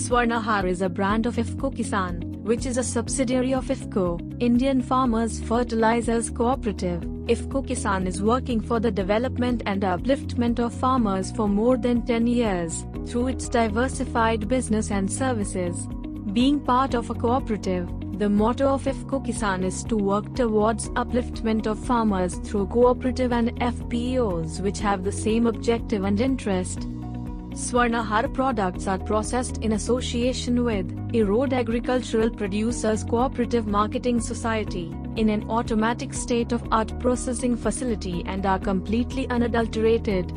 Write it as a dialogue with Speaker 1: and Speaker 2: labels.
Speaker 1: SWARNAHAR is a brand of IFFCOKISAN, which is a subsidiary of Iffco, Indian Farmers Fertilizers Cooperative. IFFCOKISAN is working for the development and upliftment of farmers for more than 10 years, through its diversified business and services. Being part of a cooperative, the motto of IFFCOKISAN is to work towards upliftment of farmers through cooperative and FPOs which have the same objective and interest. SWARNAHAR products are processed in association with Erode Agricultural Producers Cooperative Marketing Society, in an automatic state-of-art processing facility and are completely unadulterated.